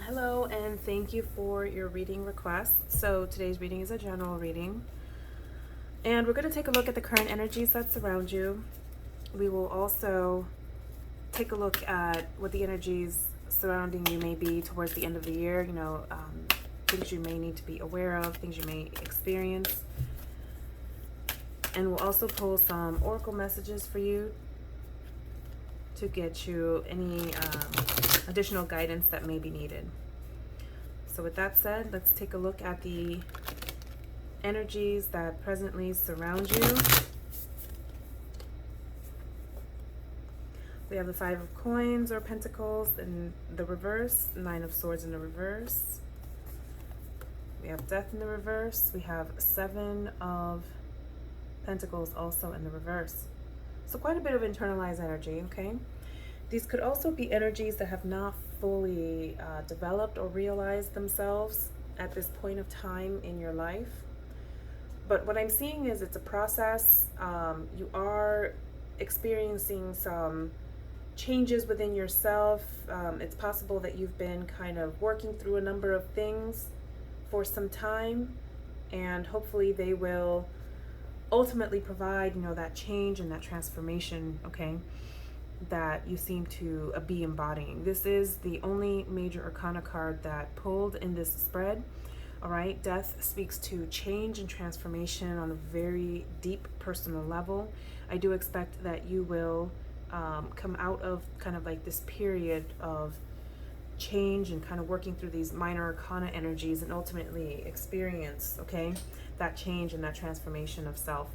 Hello, and thank you for your reading request. So, today's reading is a general reading, and we're going to take a look at the current energies that surround you. We will also take a look at what the energies surrounding you may be towards the end of the year, things you may need to be aware of, things you may experience. And we'll also pull some oracle messages for you to get you any additional guidance that may be needed. So with that said, let's take a look at the energies that presently surround you. We have the Five of Coins or Pentacles in the reverse, Nine of Swords in the reverse. We have Death in the reverse. We have Seven of Pentacles also in the reverse. So quite a bit of internalized energy, okay? These could also be energies that have not fully developed or realized themselves at this point of time in your life. But what I'm seeing is it's a process. You are experiencing some changes within yourself. It's possible that you've been kind of working through a number of things for some time, and hopefully they will ultimately provide, that change and that transformation, okay, that you seem to be embodying. This is the only major arcana card that pulled in this spread. All right, Death speaks to change and transformation on a very deep personal level. I do expect that you will come out of kind of like this period of change and kind of working through these minor arcana energies and ultimately experience, okay, that change and that transformation of self.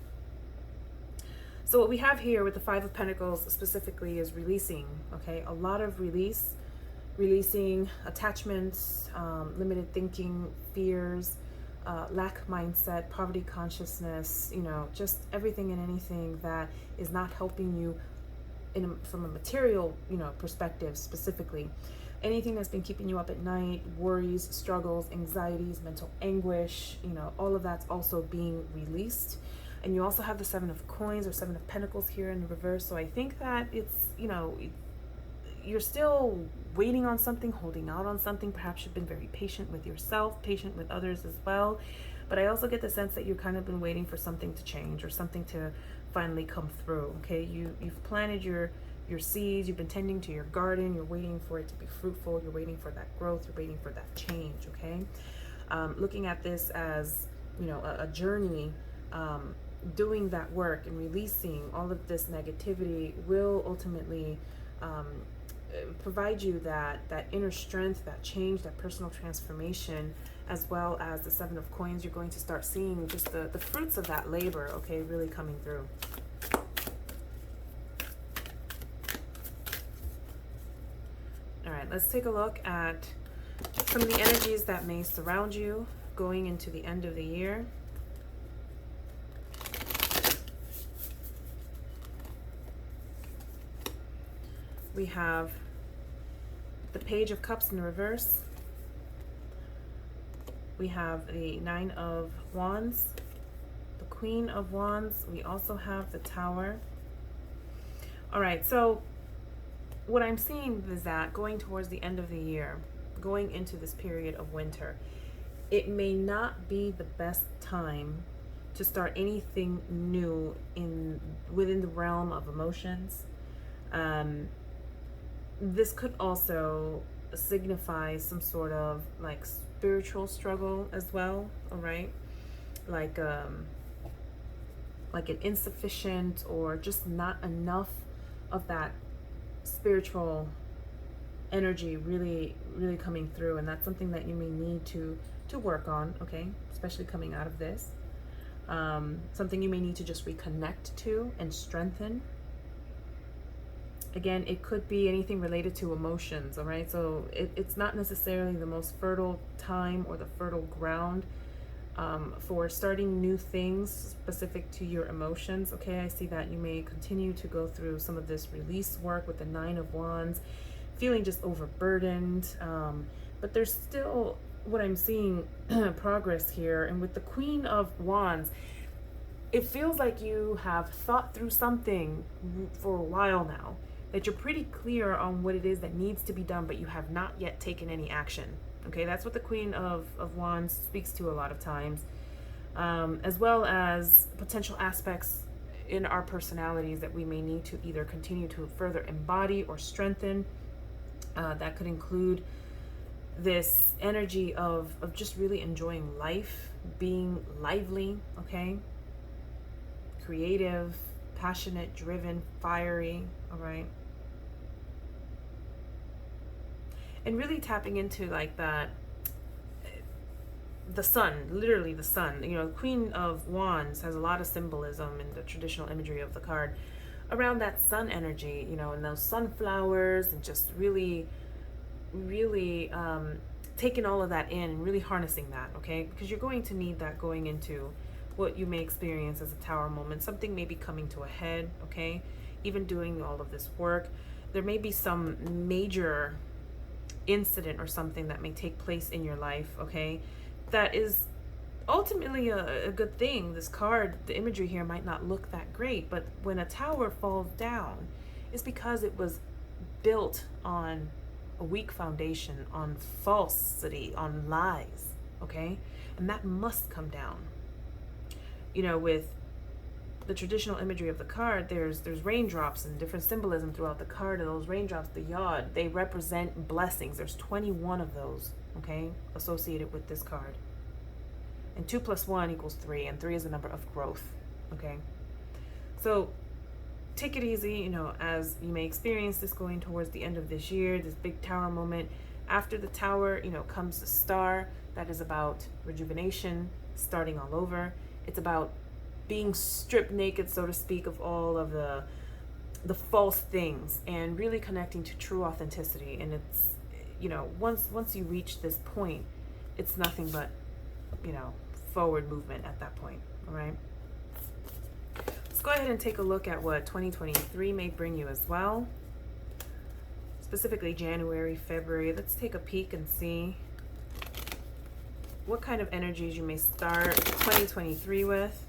So what we have here with the Five of Pentacles specifically is releasing, okay, a lot of releasing attachments, limited thinking, fears, lack mindset, poverty consciousness, just everything and anything that is not helping you from a material, perspective specifically. Anything that's been keeping you up at night, worries, struggles, anxieties, mental anguish, all of that's also being released. And you also have the Seven of Coins or Seven of Pentacles here in the reverse. So I think that it's, you're still waiting on something, holding out on something. Perhaps you've been very patient with yourself, patient with others as well. But I also get the sense that you've kind of been waiting for something to change or something to finally come through, okay? You've planted your seeds, you've been tending to your garden, you're waiting for it to be fruitful, you're waiting for that growth, you're waiting for that change, okay? Looking at this as, a journey, doing that work and releasing all of this negativity will ultimately provide you that inner strength, that change, that personal transformation, as well as the Seven of Coins. You're going to start seeing just the fruits of that labor, okay, really coming through. All right, let's take a look at some of the energies that may surround you going into the end of the year. We have the Page of Cups in the reverse. We have the Nine of Wands, the Queen of Wands. We also have the Tower. All right, so what I'm seeing is that going towards the end of the year, going into this period of winter, it may not be the best time to start anything new within the realm of emotions. This could also signify some sort of like spiritual struggle as well, all right? Like an insufficient or just not enough of that spiritual energy really coming through, and that's something that you may need to work on, okay, especially coming out of this. Something you may need to just reconnect to and strengthen. Again, it could be anything related to emotions, all right? So it's not necessarily the most fertile time or the fertile ground for starting new things specific to your emotions, okay? I see that you may continue to go through some of this release work with the Nine of Wands, feeling just overburdened, but there's still, what I'm seeing, progress here. And with the Queen of Wands, it feels like you have thought through something for a while now, that you're pretty clear on what it is that needs to be done, but you have not yet taken any action. Okay, that's what the Queen of Wands speaks to a lot of times, as well as potential aspects in our personalities that we may need to either continue to further embody or strengthen. That could include this energy of just really enjoying life, being lively, okay? Creative, passionate, driven, fiery, all right? And really tapping into like that, the sun, literally the sun. You know, Queen of Wands has a lot of symbolism in the traditional imagery of the card around that sun energy, you know, and those sunflowers, and just really taking all of that in and really harnessing that, okay? Because you're going to need that going into what you may experience as a tower moment. Something may be coming to a head, okay? Even doing all of this work, there may be some major incident or something that may take place in your life, okay? That is ultimately a good thing. This card, the imagery here might not look that great, but when a tower falls down, it's because it was built on a weak foundation, on falsity, on lies, okay? And that must come down. You know, with the traditional imagery of the card, there's raindrops and different symbolism throughout the card, and those raindrops, the yod, they represent blessings. There's 21 of those, okay, associated with this card. And 2 + 1 = 3, and 3 is the number of growth, okay? So take it easy, you know, as you may experience this going towards the end of this year, this big tower moment. After the tower, you know, comes the star. That is about rejuvenation, starting all over. It's about being stripped naked, so to speak, of all of the false things, and really connecting to true authenticity. And it's, you know, once you reach this point, it's nothing but, you know, forward movement at that point, all right? Let's go ahead and take a look at what 2023 may bring you as well. Specifically January, February. Let's take a peek and see what kind of energies you may start 2023 with.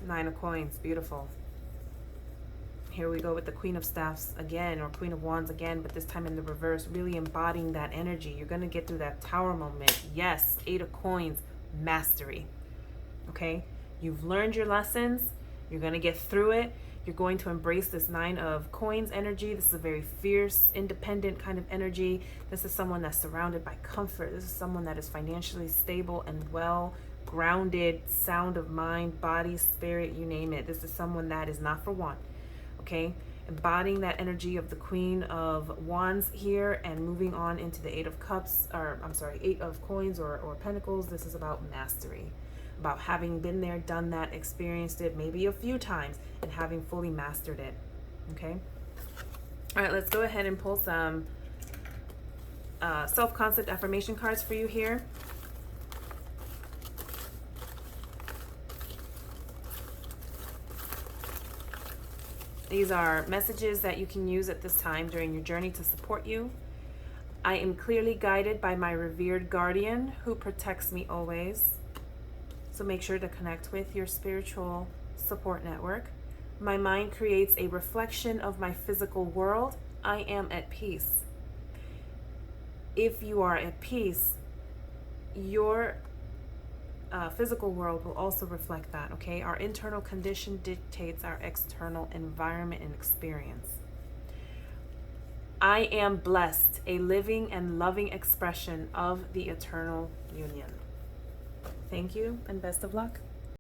Nine of Coins, beautiful. Here we go with the Queen of Staffs again, or Queen of Wands again, but this time in the reverse, really embodying that energy. You're going to get through that tower moment. Yes, 8 of Coins, mastery. Okay? You've learned your lessons. You're going to get through it. You're going to embrace this 9 of Coins energy. This is a very fierce, independent kind of energy. This is someone that's surrounded by comfort. This is someone that is financially stable and well grounded, sound of mind, body, spirit, you name it. This is someone that is not for want. Okay, embodying that energy of the Queen of Wands here and moving on into the 8 of Cups, or I'm sorry, 8 of Coins or Pentacles. This is about mastery, about having been there, done that, experienced it maybe a few times, and having fully mastered it. Okay, all right, let's go ahead and pull some self-concept affirmation cards for you here. These are messages that you can use at this time during your journey to support you. I am clearly guided by my revered guardian who protects me always. So make sure to connect with your spiritual support network. My mind creates a reflection of my physical world. I am at peace. If you are at peace, your physical world will also reflect that, okay? Our internal condition dictates our external environment and experience. I am blessed, a living and loving expression of the eternal union. Thank you and best of luck.